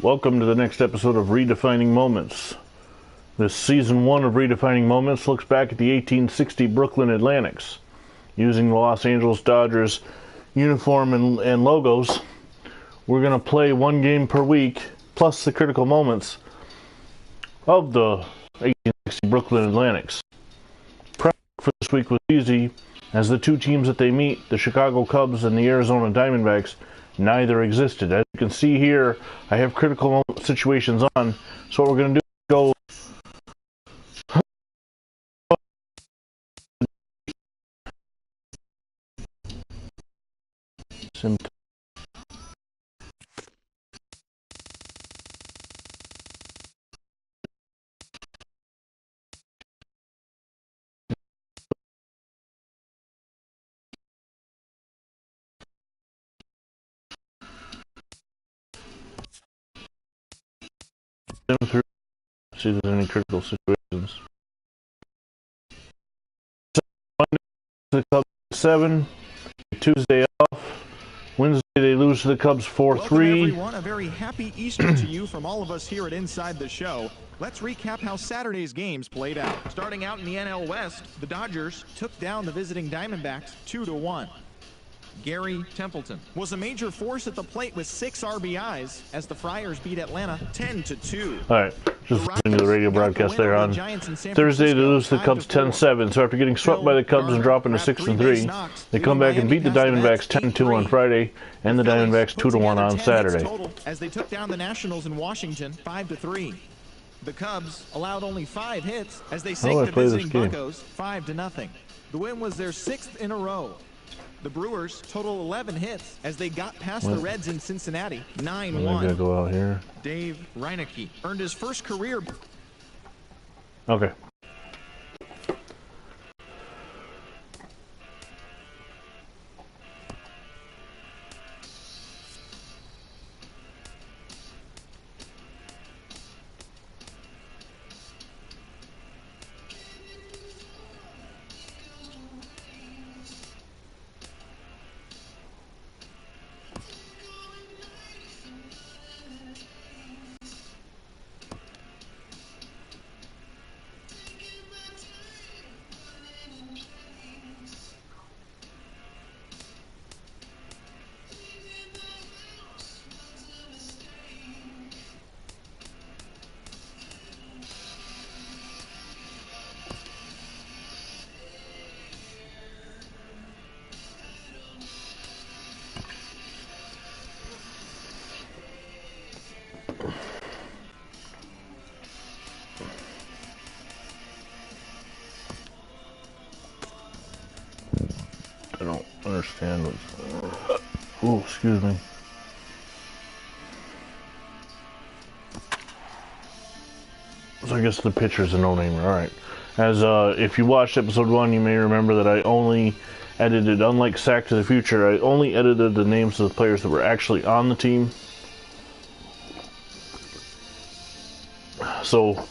Welcome to the next episode of Redefining Moments. This season 1 of Redefining Moments looks back at the 1860 Brooklyn Atlantics. Using the Los Angeles Dodgers uniform and logos, we're going to play one game per week, plus the critical moments of the 1860 Brooklyn Atlantics. Prep for this week was easy, as the two teams that they meet, the Chicago Cubs and the Arizona Diamondbacks, neither existed. As you can see here, I have critical situations on, so what we're going to do is go through, see if there's any critical situations. Monday, the Cubs 7, Tuesday off. Wednesday they lose to the Cubs 4-3. Welcome everyone, a very happy Easter to you from all of us here at Inside the Show. Let's recap how Saturday's games played out. Starting out in the NL West, the Dodgers took down the visiting Diamondbacks 2-1. Gary Templeton was a major force at the plate with 6 RBIs as the Friars beat Atlanta 10-2. All right, just listening to the radio broadcast there on Thursday, they lose to the Cubs 10-7. So after getting swept by the Cubs and dropping to 6-3, they come back and beat the Diamondbacks 10-2 on Friday, and the Diamondbacks 2-1 on Saturday. As they took down the Nationals in Washington 5-3. The Cubs allowed only 5 hits as they sank the visiting Buccos 5-0. The win was their 6th in a row. The Brewers total 11 hits as they got past the Reds in Cincinnati 9-1. I'm gonna go out here. Dave Reineke earned his first career. Okay. I don't understand what's... Oh, excuse me. So I guess the pitcher's a no-namer. Alright. As, if you watched episode 1, you may remember that I only edited, unlike Sack to the Future, I only edited the names of the players that were actually on the team. So,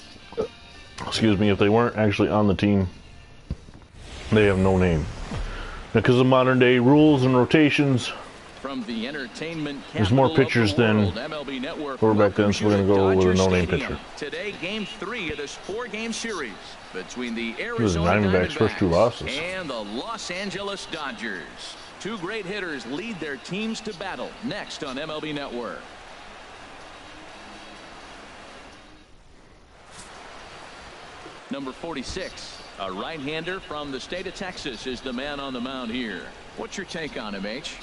excuse me, if they weren't actually on the team, they have no name. Because of modern day rules and rotations, from the entertainment there's more pitchers than were back then, so we're going to go with a no-name pitcher. Today, game 3 of this 4-game series between the Arizona Diamondbacks' first 2 losses and the Los Angeles Dodgers. 2 great hitters lead their teams to battle next on MLB Network. Number 46. A right-hander from the state of Texas is the man on the mound here. What's your take on him, H?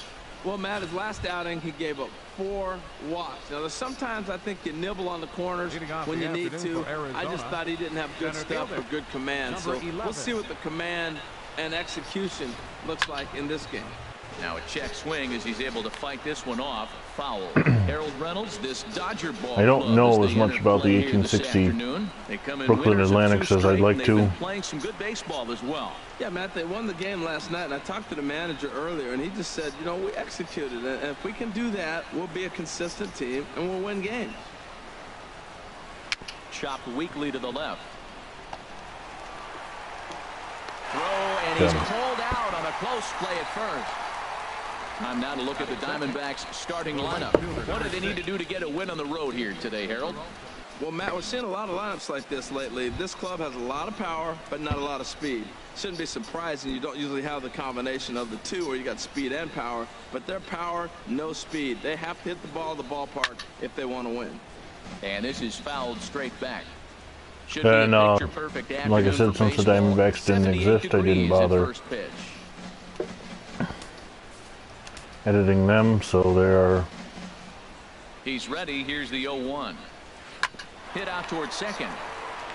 Well, Matt, his last outing, he gave up 4 walks. Now, sometimes I think you nibble on the corners when you need to. I just thought he didn't have good stuff or good command. So we'll see what the command and execution looks like in this game. Now a check swing as he's able to fight this one off. Foul. Harold Reynolds, this Dodger ball. I don't know as much about the 1860 Brooklyn Atlantics as I'd like to. Playing some good baseball as well. Yeah, Matt, they won the game last night, and I talked to the manager earlier, and he just said, you know, we executed it, and if we can do that, we'll be a consistent team, and we'll win games. Chopped weakly to the left. Throw, and he's called out on a close play at first. Time now to look at the Diamondbacks starting lineup. What do they need to do to get a win on the road here today, Harold? Well, Matt, we're seeing a lot of lineups like this lately. This club has a lot of power, but not a lot of speed. Shouldn't be surprising. You don't usually have the combination of the two where you got speed and power, but their power, no speed. They have to hit the ball in the ballpark if they want to win. And this is fouled straight back. Should And be a picture-perfect like I afternoon said, for since the baseball. Diamondbacks didn't 78 exist, I didn't degrees at bother first pitch. editing them, so they are. He's ready. Here's the 0-1. Hit out towards second.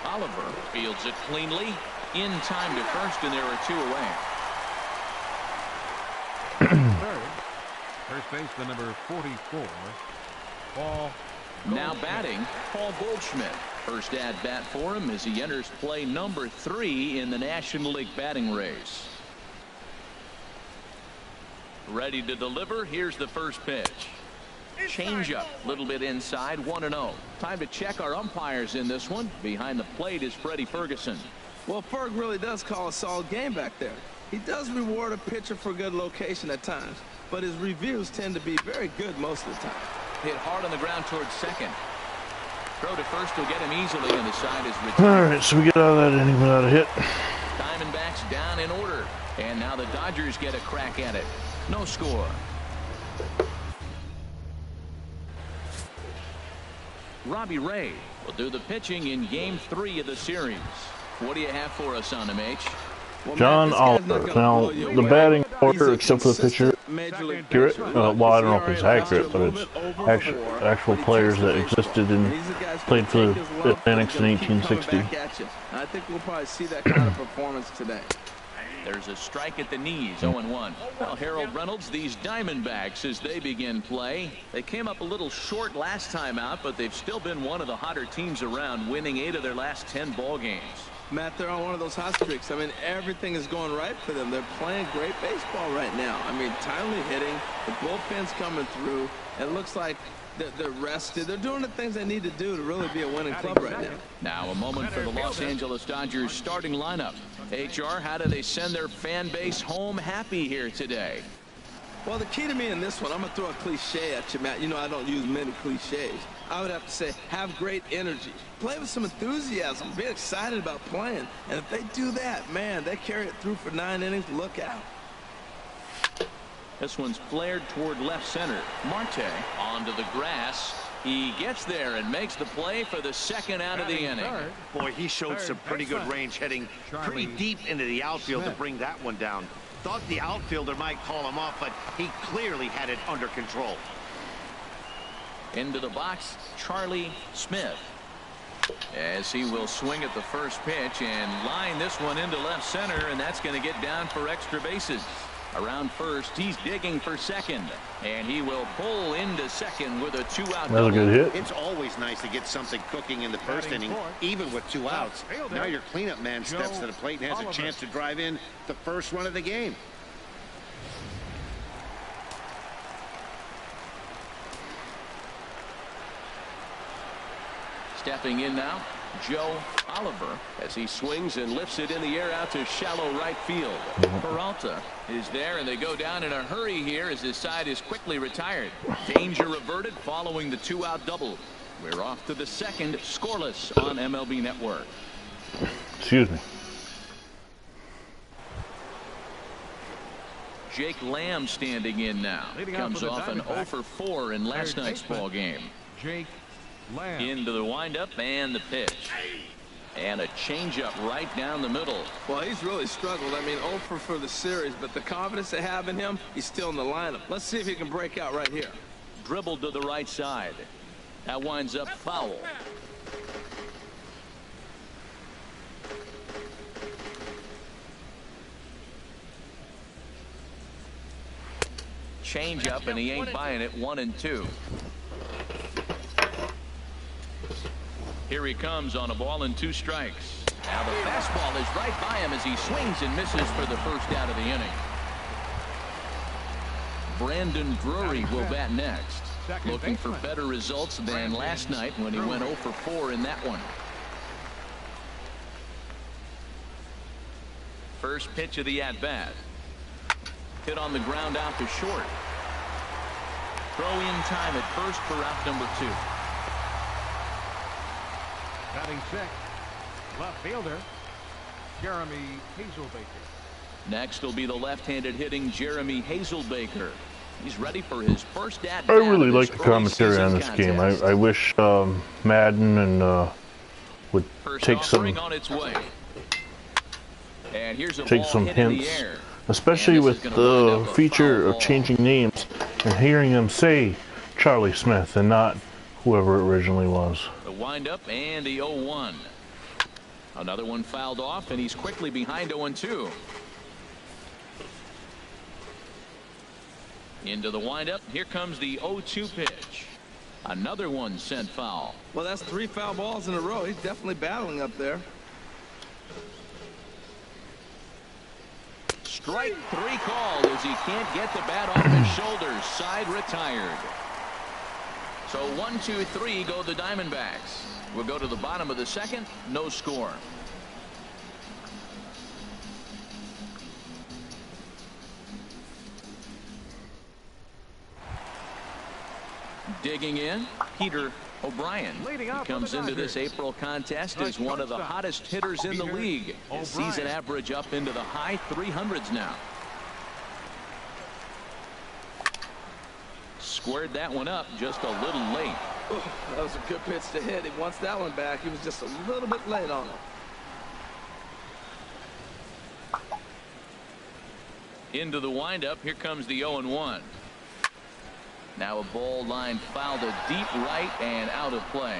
Oliver fields it cleanly. In time to first, and there are 2 away. First baseman number 44, Paul. Now batting, Paul Goldschmidt. First at bat for him as he enters play number 3 in the National League batting race. Ready to deliver. Here's the first pitch. Changeup, a little bit inside, 1-0. Time to check our umpires in this one. Behind the plate is Freddie Ferguson. Well, Ferg really does call a solid game back there. He does reward a pitcher for good location at times, but his reviews tend to be very good most of the time. Hit hard on the ground towards second. Throw to first will get him easily, and the side is retired. Alright, so we get out of that inning without a hit. Diamondbacks down in order, and now the Dodgers get a crack at it. No score. Robbie Ray will do the pitching in Game 3 of the series. What do you have for us on him, H? Well, John man, Oliver. Now, the batting order, except for the pitcher, accurate. Well, I don't know if it's accurate, but it's actual players that existed and played for the Atlantics in 1860. I think we'll probably see that kind of performance today. There's a strike at the knees, 0-1. Well, Harold Reynolds, these Diamondbacks, as they begin play, they came up a little short last time out, but they've still been one of the hotter teams around, winning 8 of their last 10 ball games. Matt, they're on one of those hot streaks. I mean, everything is going right for them. They're playing great baseball right now. I mean, timely hitting, the bullpen's coming through. It looks like they're rested. They're doing the things they need to do to really be a winning club right now. Now a moment for the Los Angeles Dodgers starting lineup. HR, how do they send their fan base home happy here today? Well, the key to me in this one, I'm going to throw a cliche at you, Matt. You know I don't use many cliches. I would have to say, have great energy. Play with some enthusiasm. Be excited about playing. And if they do that, man, they carry it through for 9 innings. Look out. This one's flared toward left center. Marte onto the grass. He gets there and makes the play for the second out of the inning. Boy, he showed some pretty good range, heading pretty deep into the outfield to bring that one down. Thought the outfielder might call him off, but he clearly had it under control. Into the box, Charlie Smith, as he will swing at the first pitch and line this one into left center, and that's going to get down for extra bases. Around first, he's digging for second, and he will pull into second with a 2-out double. That was a good hit. It's always nice to get something cooking in the first inning, even with 2 outs. Now your cleanup man steps to the plate and has a chance to drive in the first run of the game. Stepping in now, Joe Oliver, as he swings and lifts it in the air out to shallow right field. Peralta is there, and they go down in a hurry here as his side is quickly retired. Danger reverted following the 2-out double. We're off to the second, scoreless on MLB Network. Excuse me. Jake Lamb standing in now. Comes off an 0-for-4 in last night's ball game. Jake Lamb. Into the windup and the pitch. And a changeup right down the middle. Well, he's really struggled. I mean, 0 for the series, but the confidence they have in him, he's still in the lineup. Let's see if he can break out right here. Dribbled to the right side. That winds up foul. Changeup, and he ain't buying it. 1-2. Here he comes on a ball and 2 strikes. Now the fastball is right by him as he swings and misses for the first out of the inning. Brandon Drury will bat next. Looking for better results than last night when he went 0-for-4 in that one. First pitch of the at-bat. Hit on the ground out to short. Throw in time at first for out number 2. Batting sixth, left fielder, Jeremy Hazelbaker. Next will be the left-handed hitting Jeremy Hazelbaker. He's ready for his first at-bat. I really like the commentary on this game. I wish Madden and would take some hints, especially with the feature of changing names and hearing them say Charlie Smith and not whoever it originally was. The windup and the 0-1. Another one fouled off, and he's quickly behind 0-2. Into the windup. Here comes the 0-2 pitch. Another one sent foul. Well, that's 3 foul balls in a row. He's definitely battling up there. Strike 3 called as he can't get the bat off his shoulders. Side retired. So 1-2-3 go the Diamondbacks. We'll go to the bottom of the second. No score. Digging in, Peter O'Brien. He comes into this April contest as one of the hottest hitters in the league. His season average up into the high 300s now. Squared that one up just a little late. That was a good pitch to hit. He wants that one back. He was just a little bit late on it. Into the windup. Here comes the 0-1. Now a ball line fouled to deep right and out of play.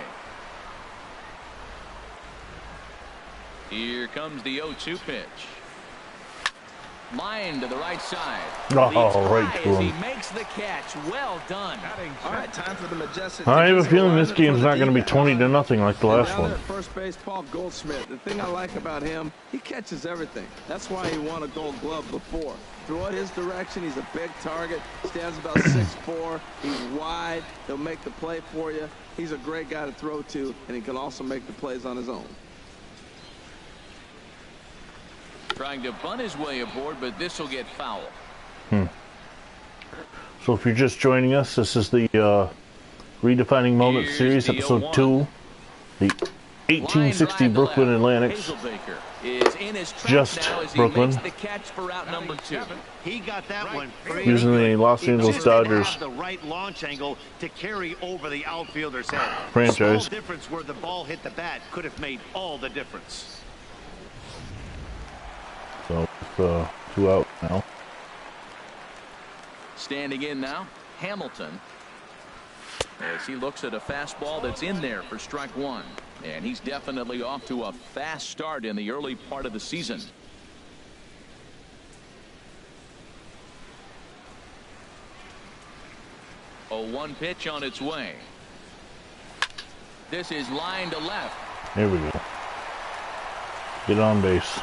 Here comes the 0-2 pitch. Line to the right side. Oh, right to as he him. makes the catch. Well done. All right, time for the majestic. I have a feeling this game's not going to be 20-0 like the last one. At first base, Paul Goldschmidt. The thing I like about him, he catches everything. That's why he won a Gold Glove before. Throw it his direction. He's a big target. Stands about 6'4". He's wide. He'll make the play for you. He's a great guy to throw to, and he can also make the plays on his own. Trying to bunt his way aboard, but this will get foul. So if you're just joining us, this is the Redefining Moments series, episode 2. The 1860 Brooklyn Athletics. Is in his just now as he Brooklyn. Makes the catch for out number 2. He got that one. Using the Los Angeles Dodgers the right launch angle to carry over the outfielder's head. franchise. Small difference where the ball hit the bat could have made all the difference. So 2 out now. Standing in now, Hamilton. As he looks at a fastball that's in there for strike 1. And he's definitely off to a fast start in the early part of the season. A 1 pitch on its way. This is line to left. There we go. Get on base.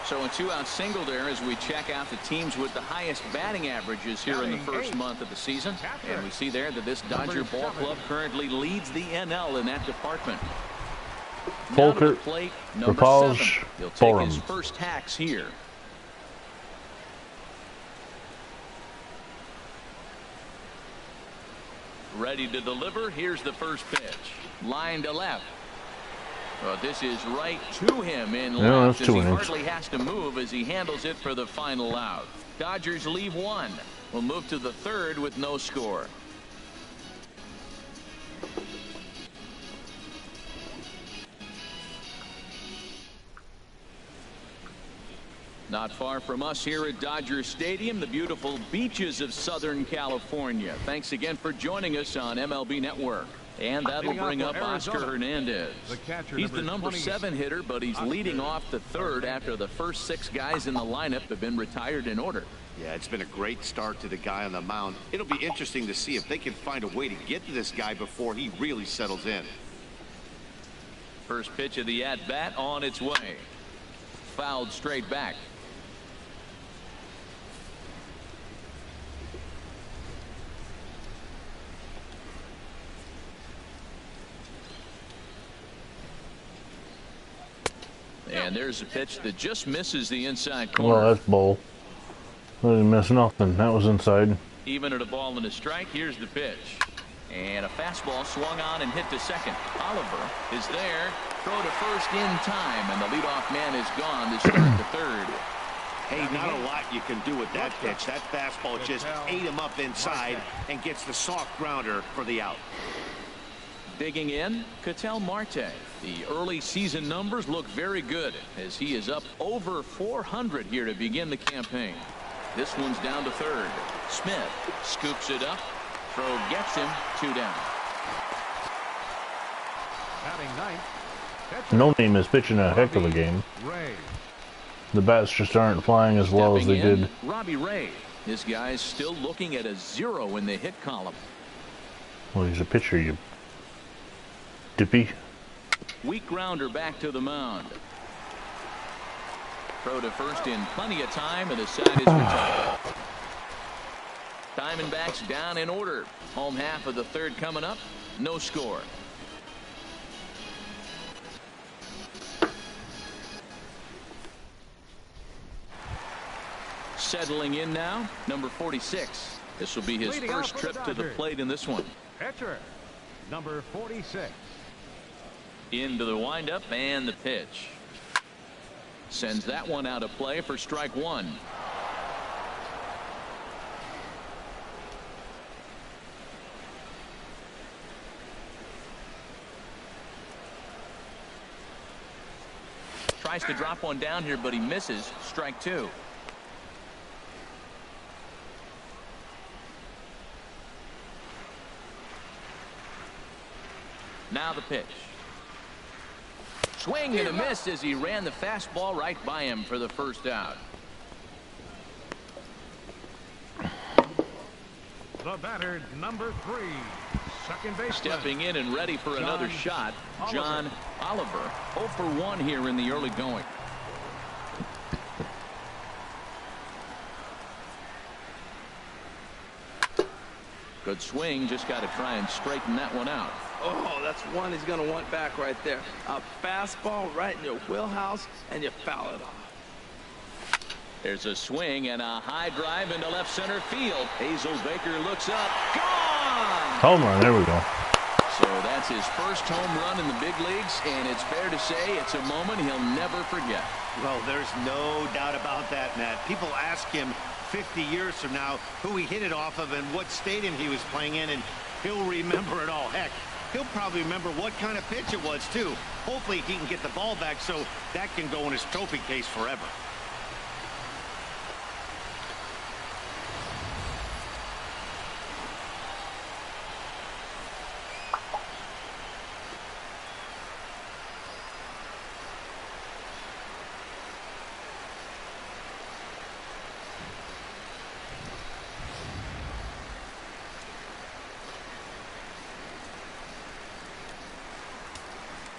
So a 2-out single there as we check out the teams with the highest batting averages here in the first month of the season. And we see there that this Dodger ball club currently leads the NL in that department. Volker, plate, number 7. He'll take his first hacks here. Ready to deliver. Here's the first pitch. Line to left. Well, this is right to him in left as he hardly has to move as he handles it for the final out. Dodgers leave 1. We'll move to the 3rd with no score. Not far from us here at Dodger Stadium, the beautiful beaches of Southern California. Thanks again for joining us on MLB Network. And that'll bring up Oscar Hernandez. He's the number 7 hitter, but he's leading off the 3rd after the first 6 guys in the lineup have been retired in order. Yeah, it's been a great start to the guy on the mound. It'll be interesting to see if they can find a way to get to this guy before he really settles in. First pitch of the at-bat on its way. Fouled straight back. And there's a pitch that just misses the inside corner. Well, that's bull. I didn't miss nothing. That was inside. Even at a ball and a strike, here's the pitch. And a fastball swung on and hit to second. Oliver is there. Throw to first in time, and the leadoff man is gone to start the third. Hey, not a lot you can do with that pitch. That fastball just ate him up inside and gets the soft grounder for the out. Digging in, Ketel Marte. The early season numbers look very good as he is up over 400 here to begin the campaign. This one's down to third. Smith scoops it up. Throw gets him. 2 down. Batting ninth. No Name is pitching a heck of a game. The bats just aren't flying as well as they did. Robbie Ray. This guy's still looking at a 0 in the hit column. Well, he's a pitcher, you dippy. Weak grounder back to the mound. Throw to first in plenty of time, and the side is retired. Diamondbacks down in order. Home half of the third coming up. No score. Settling in now, number 46. This will be his first trip to the plate in this one. Pitcher, number 46. Into the windup and the pitch. Sends that one out of play for strike one. Tries to drop one down here, but he misses. Strike two. Now the pitch. Swing and a miss as he ran the fastball right by him for the first out. The batter, number 3, second baseman. Stepping in and ready for another shot, John Oliver. 0 for 1 here in the early going. Good swing, just got to try and straighten that one out. Oh, that's one he's going to want back right there. A fastball right in your wheelhouse, and you foul it off. There's a swing and a high drive into left center field. Hazel Baker looks up. Gone! Home run, there we go. So that's his first home run in the big leagues, and it's fair to say it's a moment he'll never forget. Well, there's no doubt about that, Matt. People ask him 50 years from now who he hit it off of and what stadium he was playing in, and he'll remember it all. Heck, he'll probably remember what kind of pitch it was, too. Hopefully he can get the ball back so that can go in his trophy case forever.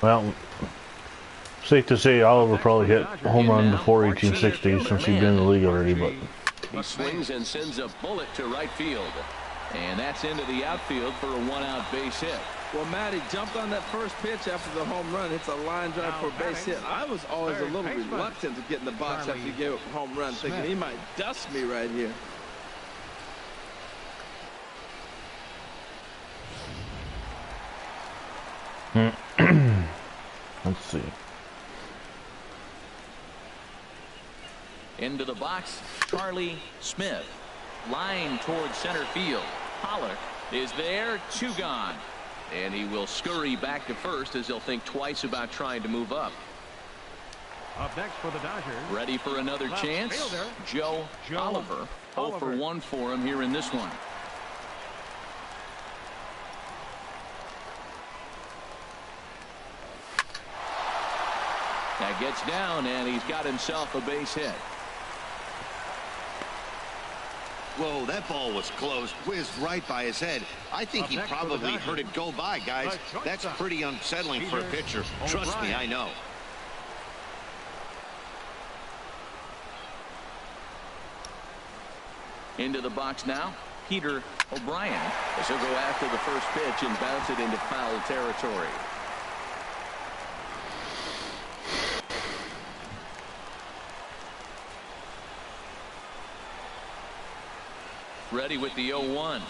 Well, safe to say Oliver probably hit home run before 1860 since he'd been in the league already, but he swings and sends a bullet to right field, and that's into the outfield for a one-out base hit. Well, Matt, he jumped on that first pitch after the home run. It's a line drive for a base hit. I was always a little reluctant to get in the box after he gave up a home run, thinking he might dust me right here. let's see. Into the box, Charlie Smith. Line towards center field. Pollock is there, 2 gone. And he will scurry back to first as he'll think twice about trying to move up. Up next for the Dodgers. Ready for another chance? Fielder, Joe Oliver. 0 for 1 for him here in this one. That gets down, and he's got himself a base hit. Whoa, that ball was close. Whizzed right by his head. I think he probably heard it go by, guys. That's pretty unsettling for a pitcher. Trust me, I know. Into the box now, Peter O'Brien, as he'll go after the first pitch and bounce it into foul territory. Ready with the 0-1.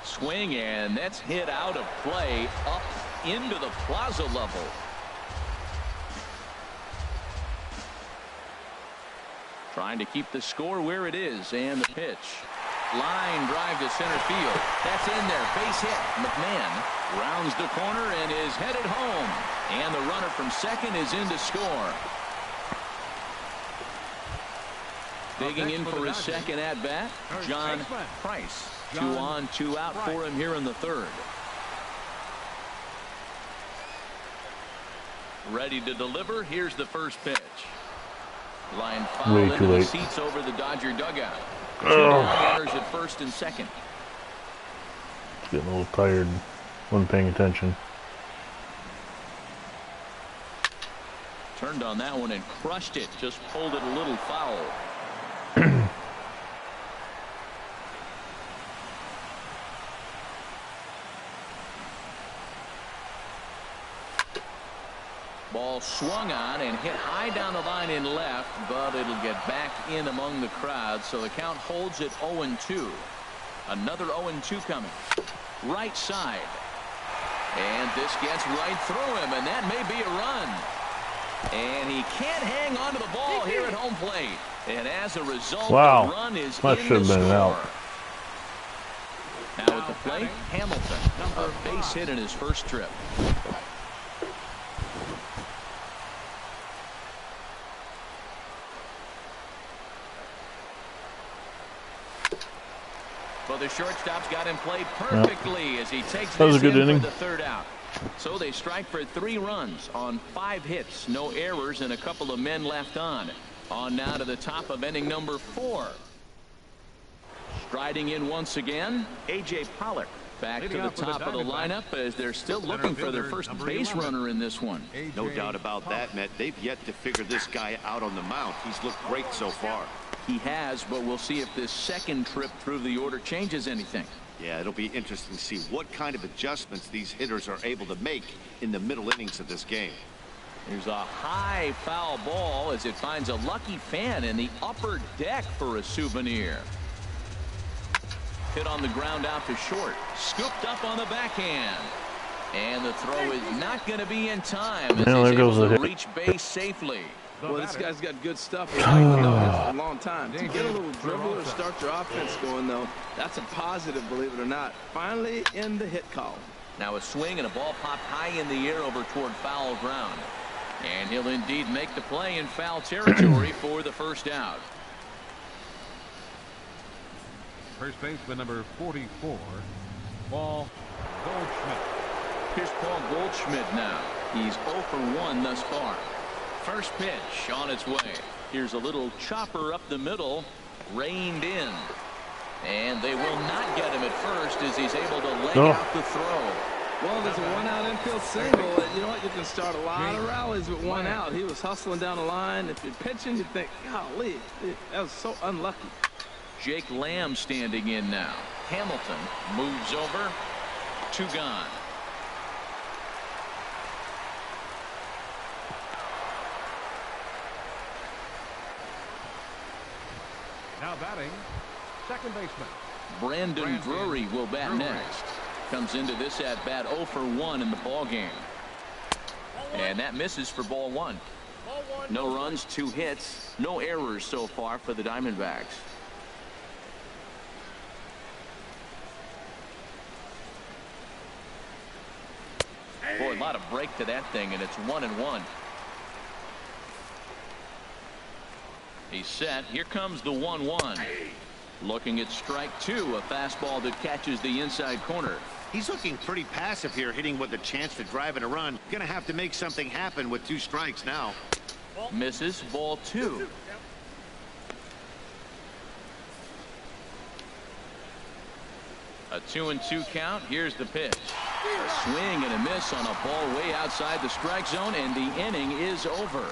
Swing, and that's hit out of play up into the plaza level. Trying to keep the score where it is, and the pitch. Line drive to center field. That's in there. Base hit. McMahon rounds the corner and is headed home. And the runner from second is in to score. Digging in for his second at-bat, John Price. 2 on, 2 out for him here in the third. Ready to deliver. Here's the first pitch. Line foul into the seats over the Dodger dugout. 2 runners at first and second. Getting a little tired. Wasn't paying attention. Turned on that one and crushed it. Just pulled it a little foul. Ball swung on and hit high down the line in left, but it'll get back in among the crowd, so the count holds at 0-2. Another 0-2 coming. Right side. And this gets right through him, and that may be a run. And he can't hang on to the ball here at home plate. And as a result, the run is in the score. Now at the plate, Hamilton. A base hit in his first trip. Well, the shortstop's got him played perfectly as he takes this in for the third out. So they strike for 3 runs on 5 hits, no errors, and a couple of men left on. On now to the top of inning number 4. Striding in once again, A.J. Pollock. Back to the top of the lineup as they're still looking for their first base runner in this one. No doubt about that, Matt. They've yet to figure this guy out on the mound. He's looked great so far. He has, but we'll see if this second trip through the order changes anything. Yeah, it'll be interesting to see what kind of adjustments these hitters are able to make in the middle innings of this game. There's a high foul ball as it finds a lucky fan in the upper deck for a souvenir. Hit on the ground out to short. Scooped up on the backhand. And the throw is not going to be in time as he's able to reach base safely. Well, this guy's got good stuff. He's been for a long time. To get a little dribble or start your offense going, though, that's a positive, believe it or not. Finally in the hit column. Now a swing and a ball popped high in the air over toward foul ground. And he'll indeed make the play in foul territory for the first out. First baseman number 44, Paul Goldschmidt. Here's Paul Goldschmidt now. He's 0 for 1 thus far. First pitch on its way. Here's a little chopper up the middle, reined in. And they will not get him at first as he's able to leg out the throw. Well, there's a 1-out infield single. You know what? You can start a lot of rallies with 1 out. He was hustling down the line. If you're pitching, you think, golly, that was so unlucky. Jake Lamb standing in now. Hamilton moves over. 2 gone. Now batting, second baseman Brandon Drury will bat next. Comes into this at bat 0 for 1 in the ball game. And that misses for ball 1. No runs, 2 hits, no errors so far for the Diamondbacks. Boy, a lot of break to that thing, and it's 1-1. He's set. Here comes the 1-1. Looking at strike 2, a fastball that catches the inside corner. He's looking pretty passive here, hitting with a chance to drive in a run. Gonna have to make something happen with 2 strikes now. Misses, ball 2. A 2-2 count. Here's the pitch. A swing and a miss on a ball way outside the strike zone, and the inning is over.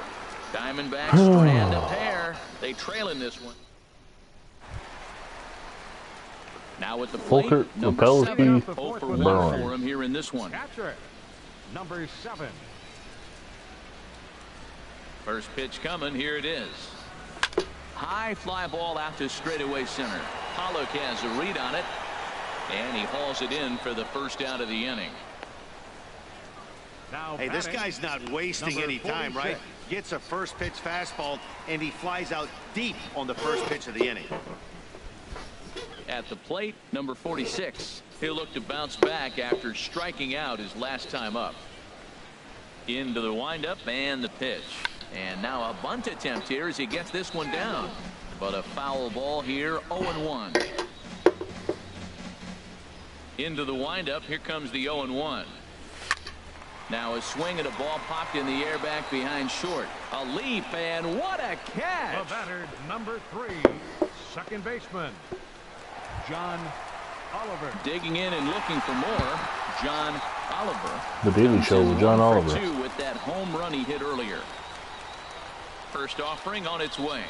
Diamondbacks strand a pair. They trail in this one. Now at the plate, number 7, 0 for 1 for him here in this one. catcher, number 7. First pitch coming. Here it is. High fly ball out to straightaway center. Pollock has a read on it, and he hauls it in for the first out of the inning. Now hey, this guy's not wasting any time, right? Gets a first pitch fastball, and he flies out deep on the first pitch of the inning. At the plate, number 46. He'll look to bounce back after striking out his last time up. Into the windup and the pitch. And now a bunt attempt here as he gets this one down. But a foul ball here, 0-1. Into the windup, here comes the 0-1. Now a swing and a ball popped in the air back behind short. A leap, and what a catch! The batter, number 3, second baseman, John Oliver. Digging in and looking for more, John Oliver. The Daily Show with John Oliver. 2 with that home run he hit earlier. First offering on its way.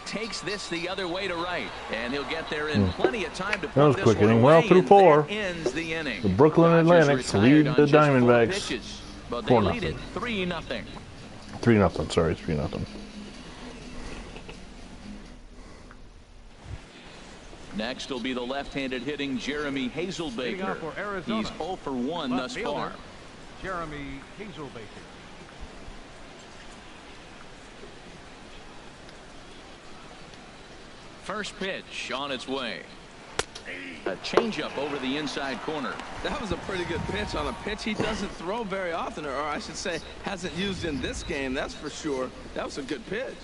Takes this the other way to right, and he'll get there in plenty of time to put that was this quick one inning. away, Well, through and 4. that ends the inning. The Brooklyn Dodgers Athletics retired lead on the just 4 Diamondbacks pitches, but they 4-0. lead it 3-0. 3-0. Sorry, 3-0. Next will be the left-handed hitting Jeremy Leading off Hazelbaker. for Arizona, He's 0 for 1 left thus fielder, far. Jeremy Hazelbaker. First pitch on its way. A changeup over the inside corner. That was a pretty good pitch on a pitch he doesn't throw very often, or I should say hasn't used in this game, that's for sure. That was a good pitch.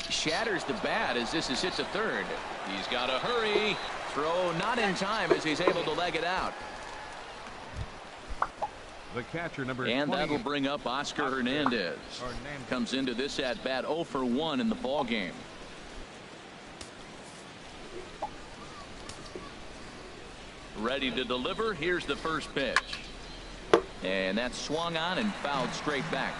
Shatters the bat as this is hit to third. He's got to hurry. Throw not in time as he's able to leg it out. The catcher, number And 20. that'll bring up Oscar Hernandez. Comes into this at bat 0 for 1 in the ball game. Ready to deliver. Here's the first pitch. And that's swung on and fouled straight back.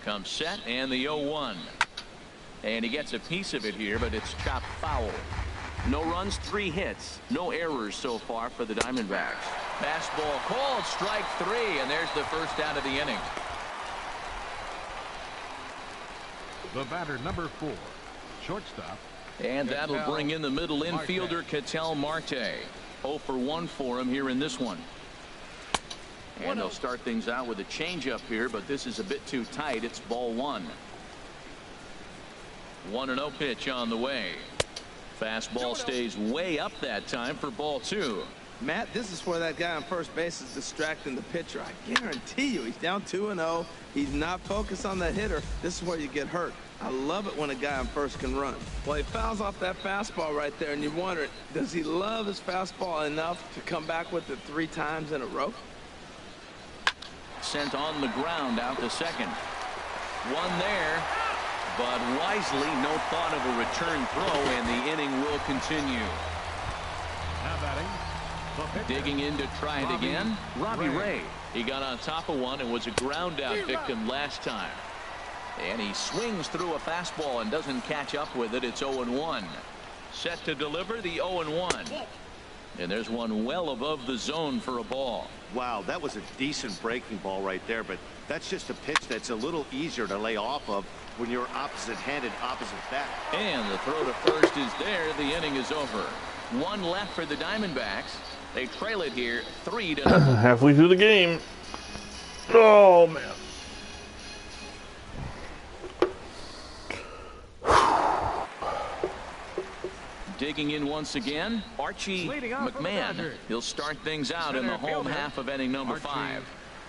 Comes set and the 0-1. And he gets a piece of it here, but it's chopped foul. No runs, 3 hits. No errors so far for the Diamondbacks. Fastball called, strike 3, and there's the first out of the inning. The batter, number 4, shortstop. And that'll bring in the middle infielder, Ketel Marte. 0 for 1 for him here in this one. And they'll start things out with a changeup here, but this is a bit too tight. It's ball 1. 1-0 pitch on the way. Fastball stays way up that time for ball 2. Matt, this is where that guy on first base is distracting the pitcher. I guarantee you he's down 2-0. He's not focused on the hitter. This is where you get hurt. I love it when a guy on first can run. Well, he fouls off that fastball right there, and you wonder, does he love his fastball enough to come back with it 3 times in a row? Sent on the ground out to second. One there, but wisely no thought of a return throw, and the inning will continue. Now batting, the pitcher, Digging in to try it again, Robbie Ray. He got on top of one and was a ground out victim last time. And he swings through a fastball and doesn't catch up with it. It's 0-1. Set to deliver the 0-1. And there's one well above the zone for a ball. Wow, that was a decent breaking ball right there, but that's just a pitch that's a little easier to lay off of when you're opposite-handed, opposite bat. And the throw to first is there. The inning is over. 1 left for the Diamondbacks. They trail it here 3-0. Halfway through the game. Oh, man. Digging in once again, Archie Leading off for the McMahon. Dodgers. He'll start things out in the Center home fielder, half of inning number Archie 5.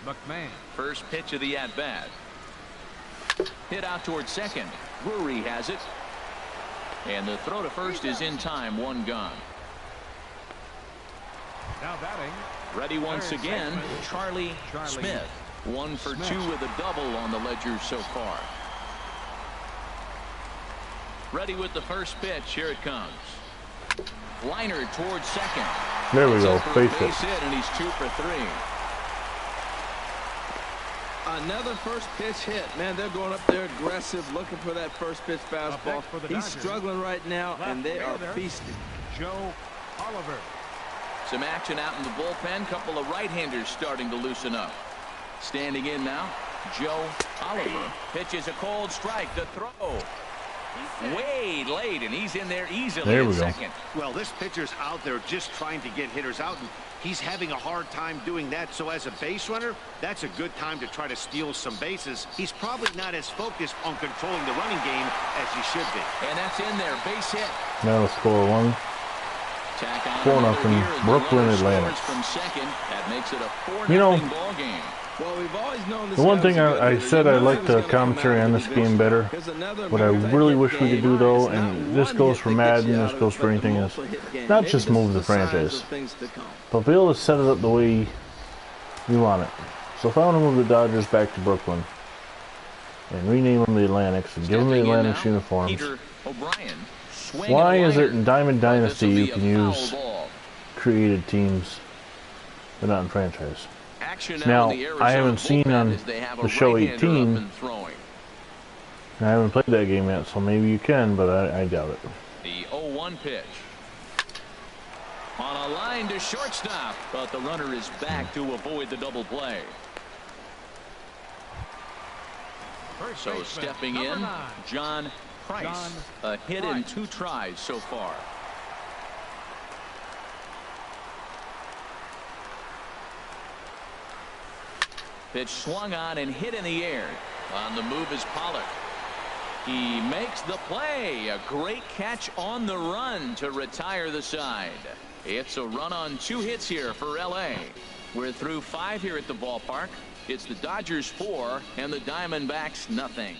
McMahon. First pitch of the at-bat. Hit out towards second. Drury has it. And the throw to first is in time. 1 gone. Now batting, Ready once third again, baseman, Charlie Smith. 1 for 2 with a double on the ledger so far. Ready with the first pitch. Here it comes. Liner towards second. There we It's go. up for a Base hit. base hit, and he's 2 for 3. Another first pitch hit. Man, they're going up there aggressive, looking for that first pitch fastball. He's struggling right now, and they are feasting. Joe Oliver. Some action out in the bullpen. Couple of right-handers starting to loosen up. Standing in now, Joe Oliver pitches a cold strike. The throw. Way late, and he's in there easily in second. Well, this pitcher's out there just trying to get hitters out, and he's having a hard time doing that. So as a base runner, that's a good time to try to steal some bases. He's probably not as focused on controlling the running game as he should be. And that's in there, base hit. Now the score 1. 4-0 Brooklyn Atlantic. From second, that makes it a 4-0 ball game. Well, we've always known this. The one thing I said I liked the commentary on this game better. What I really wish we could do though, and this goes for Madden, this goes for anything, is not just move the franchise, but be able to set it up the way you want it. So if I want to move the Dodgers back to Brooklyn and rename them the Atlantics and give them the Atlantics uniforms, why is it in Diamond Dynasty you can use created teams but not in franchise? Now, I haven't seen on the show 18, and I haven't played that game yet, so maybe you can, but I doubt it. The 0-1 pitch. On a line to shortstop, but the runner is back to avoid the double play. So stepping in, John Price. A hit in 2 tries so far. Pitch swung on and hit in the air. On the move is Pollock. He makes the play. A great catch on the run to retire the side. It's a run on 2 hits here for LA. We're through 5 here at the ballpark. It's the Dodgers 4 and the Diamondbacks nothing.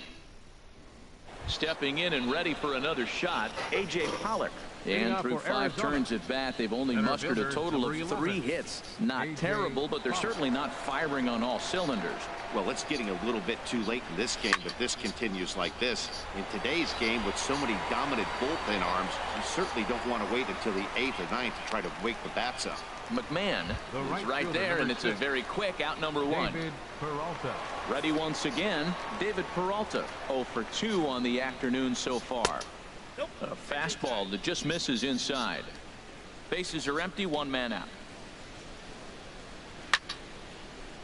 Stepping in and ready for another shot, A.J. Pollock. And through 5 turns at bat, they've only mustered a total of 3 hits. Not terrible, but they're certainly not firing on all cylinders. Well, it's getting a little bit too late in this game, but this continues like this. In today's game, with so many dominant bullpen arms, you certainly don't want to wait until the 8th or 9th to try to wake the bats up. McMahon is right there, and it's a very quick out number 1. David Peralta. Ready once again, David Peralta. 0 for 2 on the afternoon so far. A fastball that just misses inside. Bases are empty, 1 man out.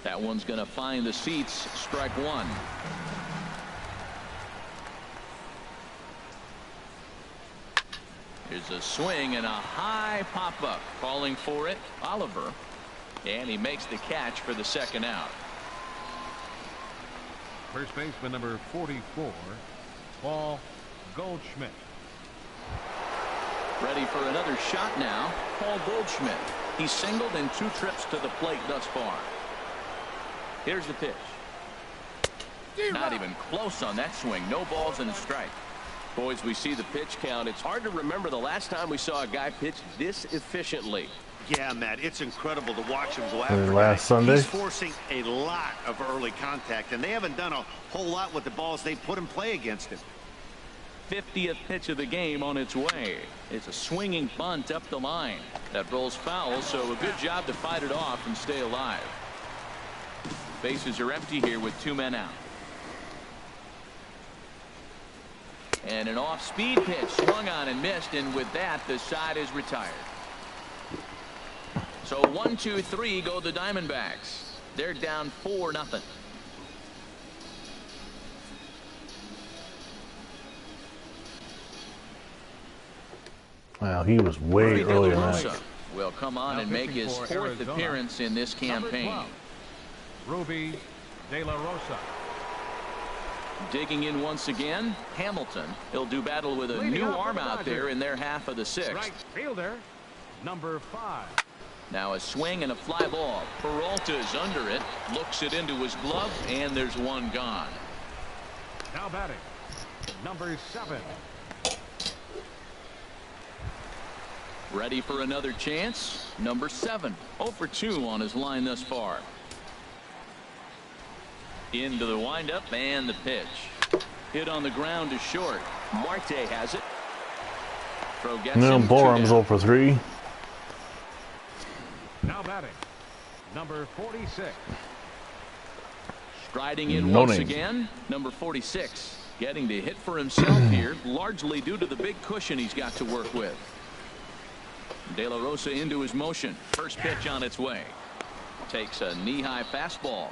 That one's going to find the seats. Strike 1. There's a swing and a high pop-up. Calling for it, Oliver. And he makes the catch for the 2nd out. First baseman number 44, Paul Goldschmidt. Ready for another shot now, Paul Goldschmidt. He's singled in 2 trips to the plate thus far. Here's the pitch. Not even close on that swing. No balls and a strike. Boys, we see the pitch count. It's hard to remember the last time we saw a guy pitch this efficiently. Yeah, Matt, it's incredible to watch him go after last Sunday. He's forcing a lot of early contact, and they haven't done a whole lot with the balls they put in play against him. 50th pitch of the game on its way. It's a swinging bunt up the line. That rolls foul, so a good job to fight it off and stay alive. Bases are empty here with 2 men out. And an off-speed pitch swung on and missed, and with that, the side is retired. So 1-2-3 go the Diamondbacks. They're down 4-0. Wow, he was way earlier than that. Will come on and make his 4th appearance in this campaign. Ruby De La Rosa. Digging in once again, Hamilton. He'll do battle with a new arm out there in their half of the 6th. Right fielder, number 5. Now a swing and a fly ball. Peralta is under it, looks it into his glove, and there's 1 gone. Now batting, number 7. Ready for another chance. Number 7. 0 for 2 on his line thus far. Into the windup and the pitch. Hit on the ground to short. Marte has it. Throw gets him. Borum's 0 for 3. Now batting, number 46. Striding in once again, number 46. Getting to hit for himself here, largely due to the big cushion he's got to work with. De La Rosa into his motion. First pitch on its way. Takes a knee-high fastball.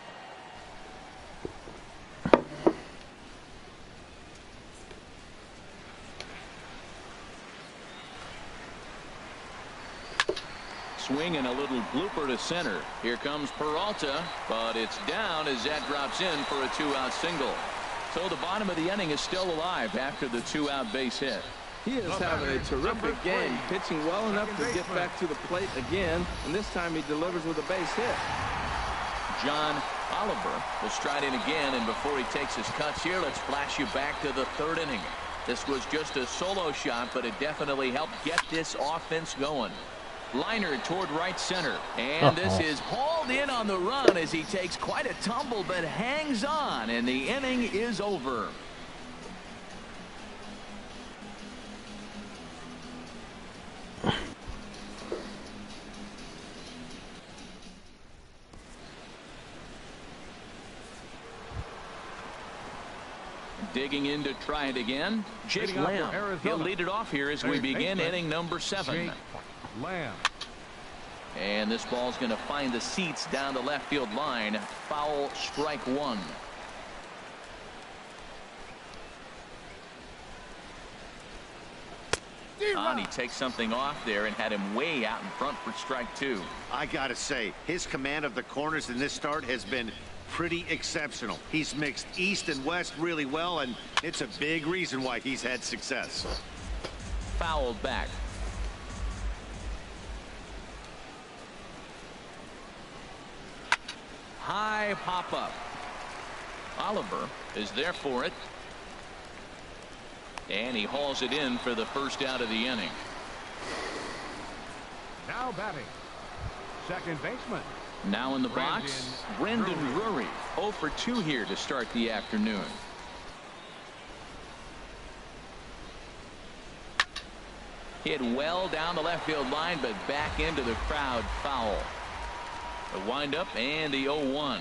Swing and a little blooper to center. Here comes Peralta, but it's down as that drops in for a 2-out single. So the bottom of the inning is still alive after the 2-out base hit. He is having a terrific game, pitching well enough to get back to the plate again, and this time he delivers with a base hit. John Oliver will stride in again, and before he takes his cuts here, let's flash you back to the 3rd inning. This was just a solo shot, but it definitely helped get this offense going. Liner toward right center, and this is hauled in on the run as he takes quite a tumble but hangs on, and the inning is over. Digging in to try it again, Jake Lamb. He'll lead it off here as we begin inning number 7. Lamb. And this ball's going to find the seats down the left field line. Foul, strike 1. He takes something off there and had him way out in front for strike 2. I gotta say, his command of the corners in this start has been pretty exceptional. He's mixed east and west really well, and it's a big reason why he's had success. Fouled back. High pop-up. Oliver is there for it. And he hauls it in for the first out of the inning. Now batting, second baseman. Now in the box, Brendan Drury. 0 for 2 here to start the afternoon. Hit well down the left field line, but back into the crowd, foul. The windup and the 0-1.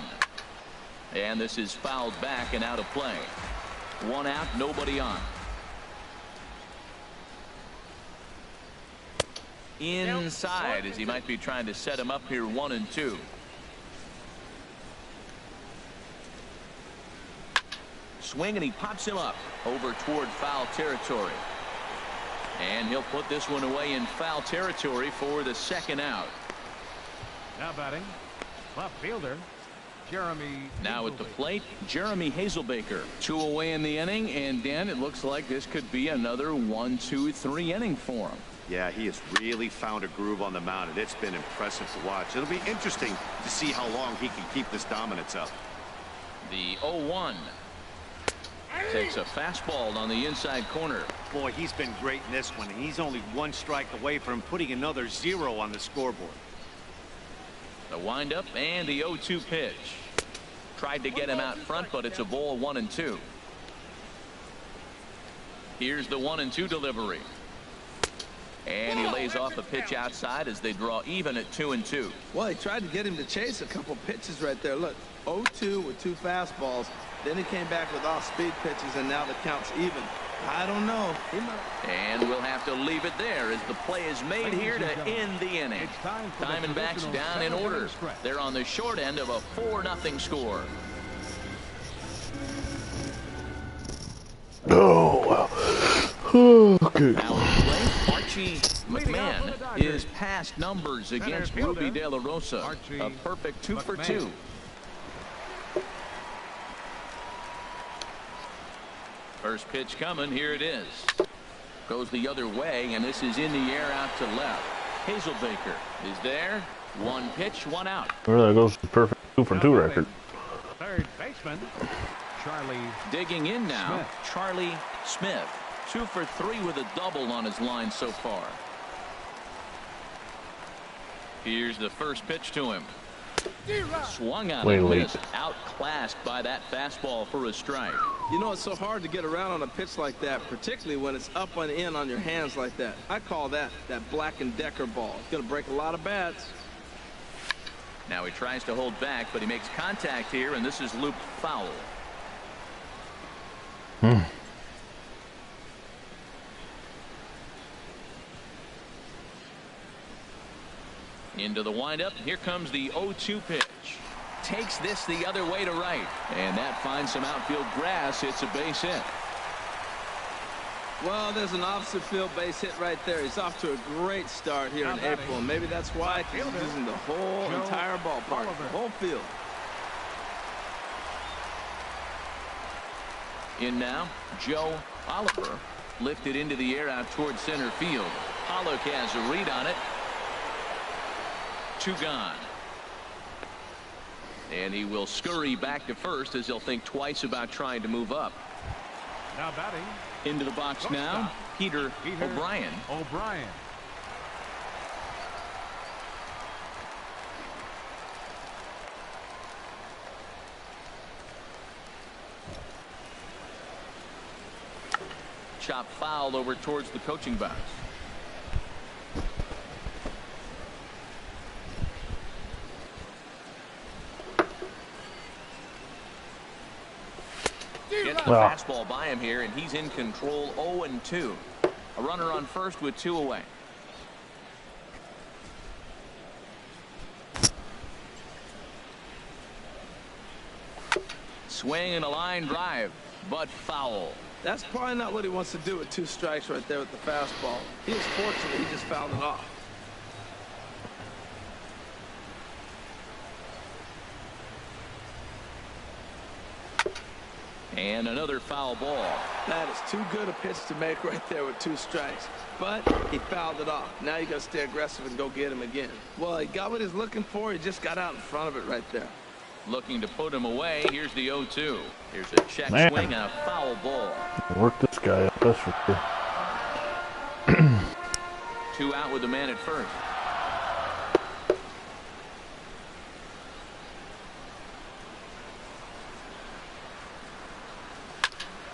And this is fouled back and out of play. 1 out, nobody on. Inside as he might be trying to set him up here 1-2. Swing and he pops him up over toward foul territory. And he'll put this one away in foul territory for the 2nd out. Now batting, left fielder, Jeremy. Now at the plate, Jeremy Hazelbaker. 2 away in the inning, and Dan, it looks like this could be another 1-2-3 inning for him. Yeah, he has really found a groove on the mound, and it's been impressive to watch. It'll be interesting to see how long he can keep this dominance up. The 0-1 takes a fastball on the inside corner. Boy, he's been great in this one. He's only 1 strike away from putting another 0 on the scoreboard. The windup and the 0-2 pitch. Tried to get him out front, but it's a ball 1-2. Here's the 1-2 delivery. And he lays off a pitch outside as they draw even at 2-2. Well, he tried to get him to chase a couple pitches right there. Look, 0-2 with 2 fastballs. Then he came back with off-speed pitches, and now the count's even. I don't know. And we'll have to leave it there as the play is made here to end the inning. Diamondbacks down in order. They're on the short end of a 4-0 score. Oh, wow. Okay. Now in play, Archie McMahon is past numbers against Ruby De La Rosa. A perfect 2 for 2. First pitch coming. Here it is. Goes the other way, and this is in the air out to left. Hazelbaker is there. 1 pitch, 1 out. Well, there goes the perfect 2 for 2 record. Third baseman, Charlie. Digging in now, Smith. Charlie Smith. 2 for 3 with a double on his line so far. Here's the first pitch to him. Swung on and missed. Outclassed by that fastball for a strike. You know, it's so hard to get around on a pitch like that, particularly when it's up and in on your hands like that. I call that Black & Decker ball. It's going to break a lot of bats. Now he tries to hold back, but he makes contact here, and this is looped foul. Into the windup. Here comes the 0-2 pitch. Takes this the other way to right. And that finds some outfield grass. It's a base hit. Well, there's an opposite field base hit right there. He's off to a great start here in April. And maybe that's why he's using the whole entire ballpark, the whole field. In now, Joe Oliver. Lifted into the air out towards center field. Pollock has a read on it. 2 gone. And he will scurry back to first as he'll think twice about trying to move up. Now batting. Into the box now, Peter O'Brien. Chop foul over towards the coaching box. Gets the fastball by him here, and he's in control. 0-2. A runner on first with 2 away. Swing and a line drive, but foul. That's probably not what he wants to do with 2 strikes right there with the fastball. He was fortunate he just fouled it off. And another foul ball. That is too good a pitch to make right there with 2 strikes. But he fouled it off. Now you got to stay aggressive and go get him again. Well, he got what he's looking for. He just got out in front of it right there. Looking to put him away. Here's the 0-2. Here's a check swing and a foul ball. Work this guy up. That's for sure. 2 out with the man at first.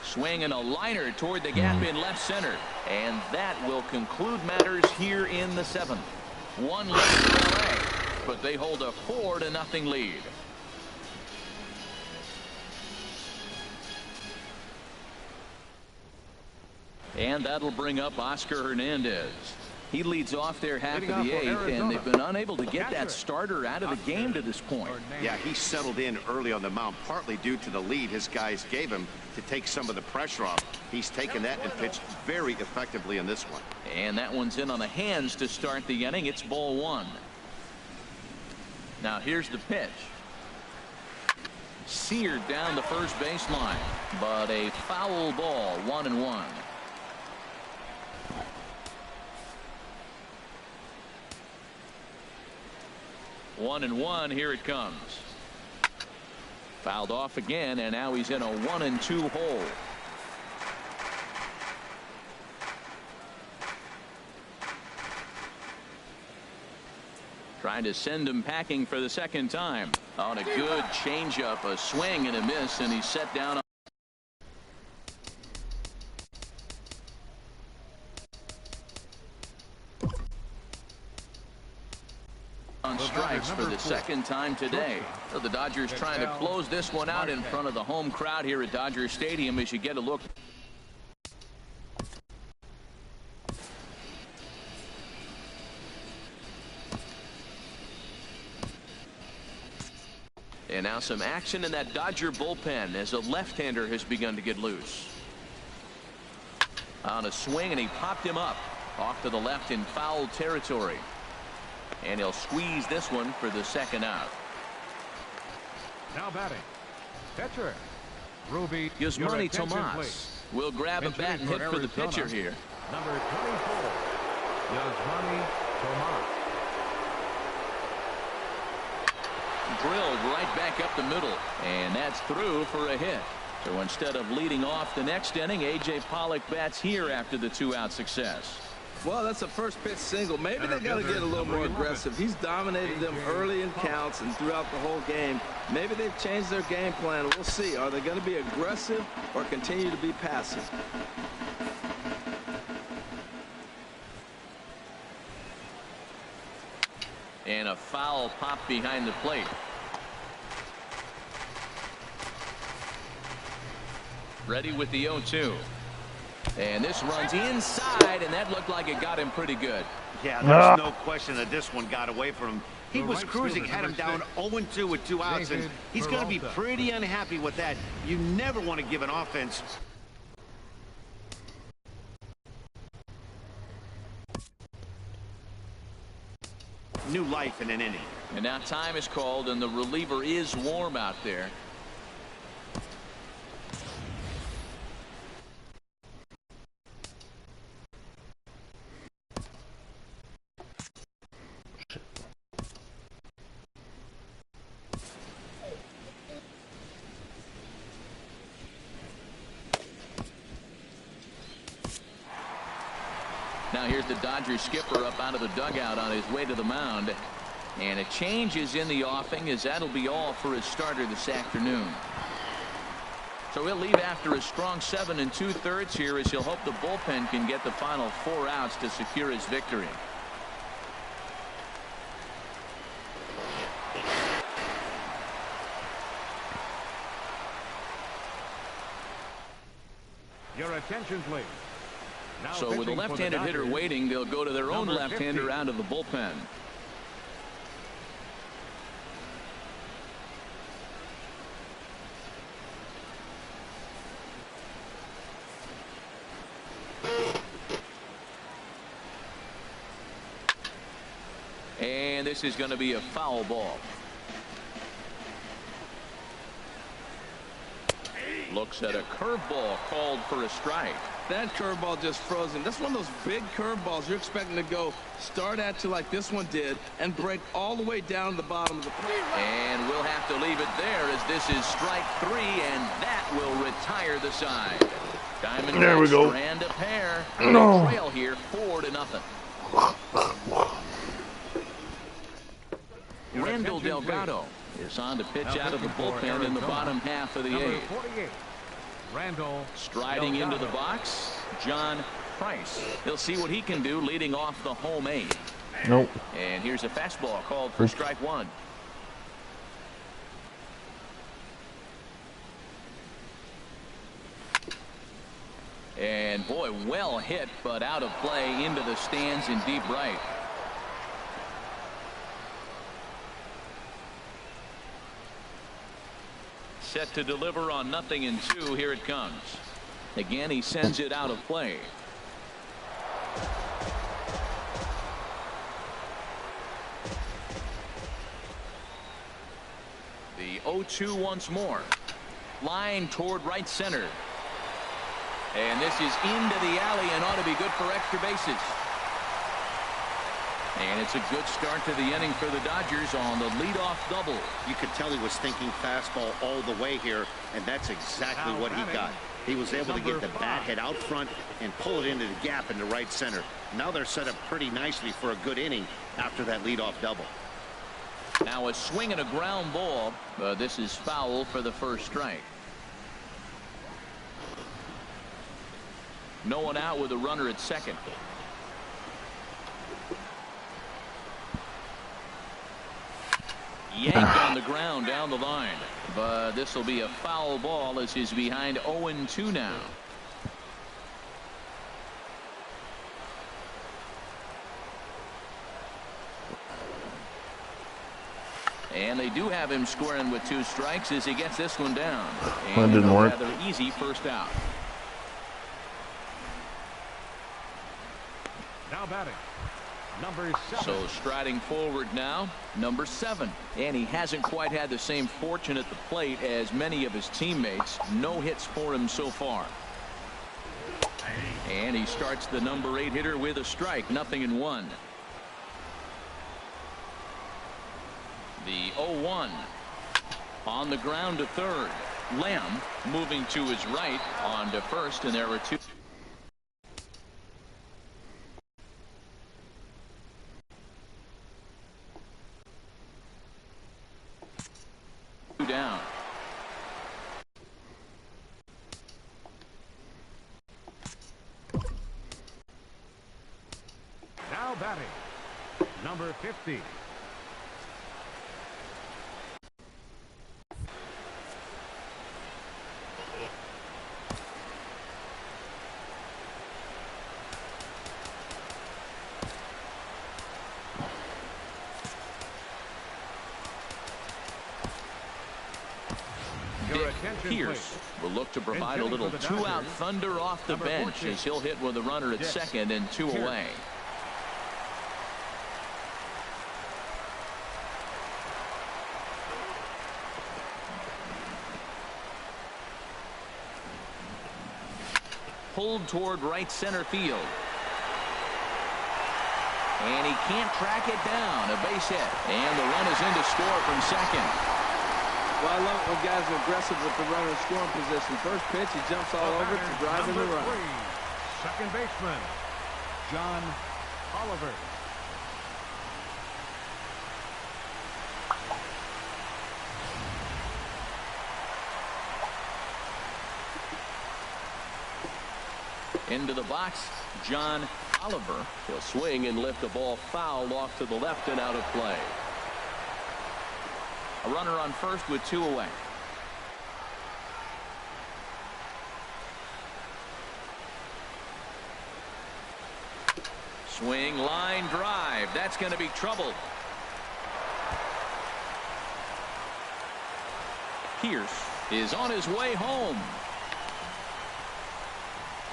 Swing and a liner toward the gap in left center. And that will conclude matters here in the 7th. 1 left for LA, but they hold a 4-0 lead. And that'll bring up Oscar Hernandez. He leads off their half of the 8th, and they've been unable to get that starter out of the game to this point. Yeah, he settled in early on the mound, partly due to the lead his guys gave him to take some of the pressure off. He's taken that and pitched very effectively in this one. And that one's in on the hands to start the inning. It's ball 1. Now here's the pitch. Seared down the first baseline, but a foul ball. 1-1. 1-1. Here it comes. Fouled off again, and now he's in a 1-2 hole. Trying to send him packing for the 2nd time. On a good changeup, a swing and a miss, and he's set down. On strikes for the 2nd time today. So the Dodgers trying to close this one out in front of the home crowd here at Dodger Stadium as you get a look. And now some action in that Dodger bullpen as a left-hander has begun to get loose. On a swing, and he popped him up off to the left in foul territory. And he'll squeeze this one for the 2nd out. Now batting, catcher, Ruby Yasmani Tomas will grab a bat and hit for the pitcher here. Number 24, Yasmani Tomas. Drilled right back up the middle, and that's through for a hit. So instead of leading off the next inning, A.J. Pollock bats here after the 2-out success. Well, that's a first pitch single. Maybe they got to get a little more aggressive. He's dominated them early in counts and throughout the whole game. Maybe they've changed their game plan. We'll see. Are they going to be aggressive or continue to be passive? And a foul pop behind the plate. Ready with the 0-2. And this runs inside, and that looked like it got him pretty good. Yeah, there's no question that this one got away from him. He was cruising, had him down 0-2 with 2 outs, and he's going to be pretty unhappy with that. You never want to give an offense. New life in an inning. And now time is called, and the reliever is warm out there. Now here's the Dodgers skipper up out of the dugout on his way to the mound. And a change is in the offing, as that'll be all for his starter this afternoon. So he'll leave after a strong 7 2/3 here, as he'll hope the bullpen can get the final 4 outs to secure his victory. Your attention, please. Now so with a left-handed hitter waiting, they'll go to their own left-hander out of the bullpen. And this is going to be a foul ball. Looks at a curveball called for a strike. That curveball just frozen. That's one of those big curveballs you're expecting to go start at you like this one did and break all the way down to the bottom of the plate. And we'll have to leave it there, as this is strike 3, and that will retire the side. Diamondbacks there we go. Strand a pair. No. Trail here 4-0. Randall Delgado is on to pitch out of the bullpen in the bottom half of the 8th. Randall striding into the box, John Price. He'll see what he can do leading off the home 8th. Nope. And here's a fastball called for strike 1. And boy, well hit, but out of play into the stands in deep right. Set to deliver on 0-2. Here it comes. Again, he sends it out of play. The 0-2 once more. Line toward right center. And this is into the alley and ought to be good for extra bases. And it's a good start to the inning for the Dodgers on the leadoff double. You could tell he was thinking fastball all the way here, and that's exactly what he got. He was able to get the bat head out front and pull it into the gap into right center. Now they're set up pretty nicely for a good inning after that leadoff double. Now a swing and a ground ball. This is foul for the first strike. No one out with a runner at second. Yanked on the ground down the line, but this will be a foul ball, as he's behind 0-2 now. And they do have him squaring with 2 strikes as he gets this one down. That didn't work. Rather easy first out. Now batting, number 7. So striding forward now, number 7. And he hasn't quite had the same fortune at the plate as many of his teammates. No hits for him so far. And he starts the number 8 hitter with a strike, 0-1. The 0-1 on the ground to third. Lamb moving to his right on to first, and there were 2 down. Now batting, number 50. Pierce will look to provide a little two-out thunder off the bench as he'll hit with a runner at second and 2 away. Pulled toward right center field. And he can't track it down. A base hit. And the run is in to score from second. Well, I love it when guys are aggressive with the runner in scoring position. First pitch, he jumps all over to drive in the run. Second baseman, John Oliver. Into the box, John Oliver. He'll swing and lift the ball foul off to the left and out of play. A runner on first with 2 away. Swing, line drive. That's going to be trouble. Pierce is on his way home.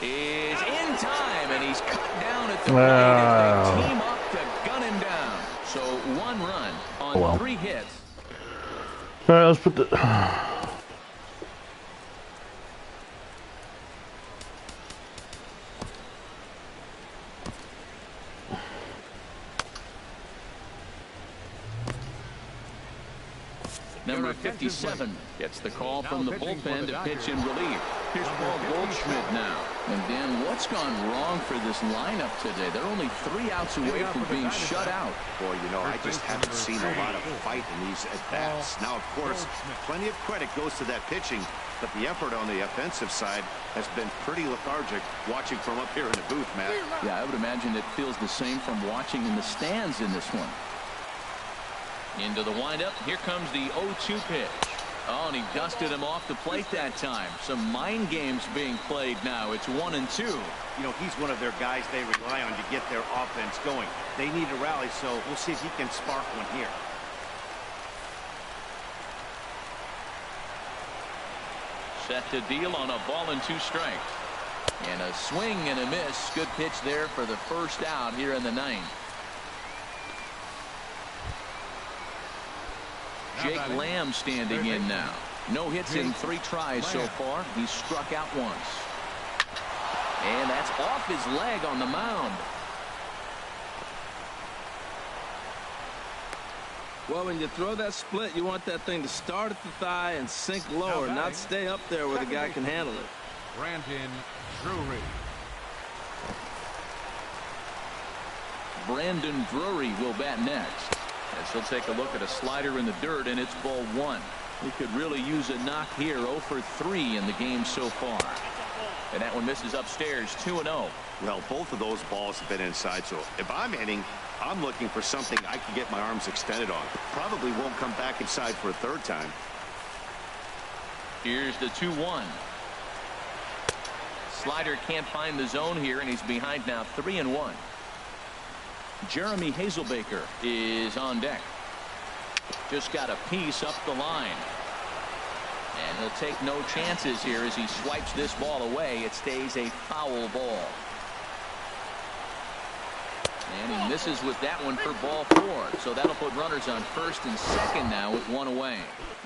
Is in time, and he's cut down at the plate as they team up to gun him down. So 1 run on 3 hits. All right, let's put the... Number 57 gets the call from the bullpen to pitch in relief. Here's Paul Goldschmidt now. And Dan, what's gone wrong for this lineup today? They're only 3 outs away from being shut out. Boy, you know, I just haven't seen a lot of fight in these at-bats. Now, of course, plenty of credit goes to that pitching, but the effort on the offensive side has been pretty lethargic watching from up here in the booth, Matt. Yeah, I would imagine it feels the same from watching in the stands in this one. Into the windup. Here comes the 0-2 pitch. Oh, and he dusted him off the plate that time. Some mind games being played now. It's 1-2. You know, he's one of their guys they rely on to get their offense going. They need a rally, so we'll see if he can spark one here. Set to deal on a ball and 2 strikes. And a swing and a miss. Good pitch there for the first out here in the 9th. Jake Lamb standing in now. No hits in 3 tries so far. He's struck out once. And that's off his leg on the mound. Well, when you throw that split, you want that thing to start at the thigh and sink lower, not stay up there where the guy can handle it. Brandon Drury. Brandon Drury will bat next. As he'll take a look at a slider in the dirt, and it's ball 1. He could really use a knock here. 0 for 3 in the game so far. And that one misses upstairs. 2-0. Well, both of those balls have been inside, so if I'm hitting, I'm looking for something I can get my arms extended on. Probably won't come back inside for a 3rd time. Here's the 2-1. Slider can't find the zone here, and he's behind now 3-1. Jeremy Hazelbaker is on deck. Just got a piece up the line. And he'll take no chances here as he swipes this ball away. It stays a foul ball. And he misses with that one for ball 4. So that'll put runners on first and second now with 1 away.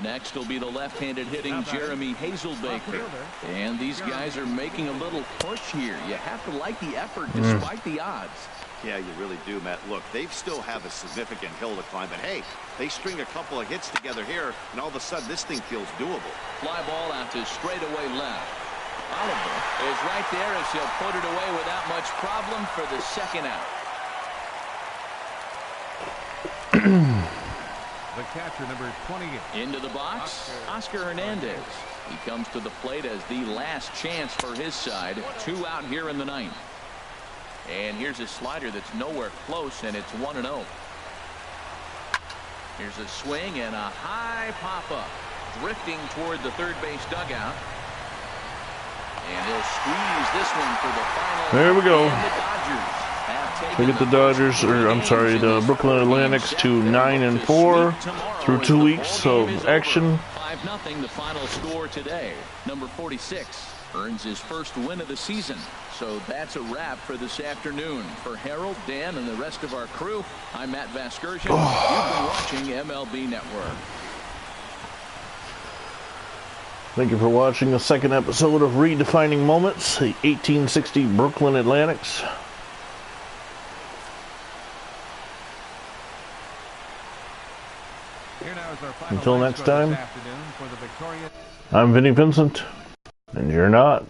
Next will be the left-handed hitting Jeremy Hazelbaker. And these guys are making a little push here. You have to like the effort despite the odds. Yeah, you really do, Matt. Look, they still have a significant hill to climb, but hey, they string a couple of hits together here, and all of a sudden this thing feels doable. Fly ball out to straightaway left. Oliver is right there as he'll put it away without much problem for the 2nd out. The catcher, number 28. Into the box, Oscar Hernandez. He comes to the plate as the last chance for his side. 2 out here in the 9th. And here's a slider that's nowhere close, and it's 1-0. Here's a swing and a high pop-up. Drifting toward the 3rd base dugout. And he'll squeeze this one for the final. There we go. We get the Dodgers, or I'm sorry, the Brooklyn Atlantics to 9-4 through 2 weeks of action. 5-0 the final score today. Number 46 earns his first win of the season. So that's a wrap for this afternoon. For Harold, Dan, and the rest of our crew, I'm Matt Vasgersian. You've been watching MLB Network. Thank you for watching the second episode of Redefining Moments, the 1860 Brooklyn Athletics. Until next time, I'm Vinny Vincent, and you're not.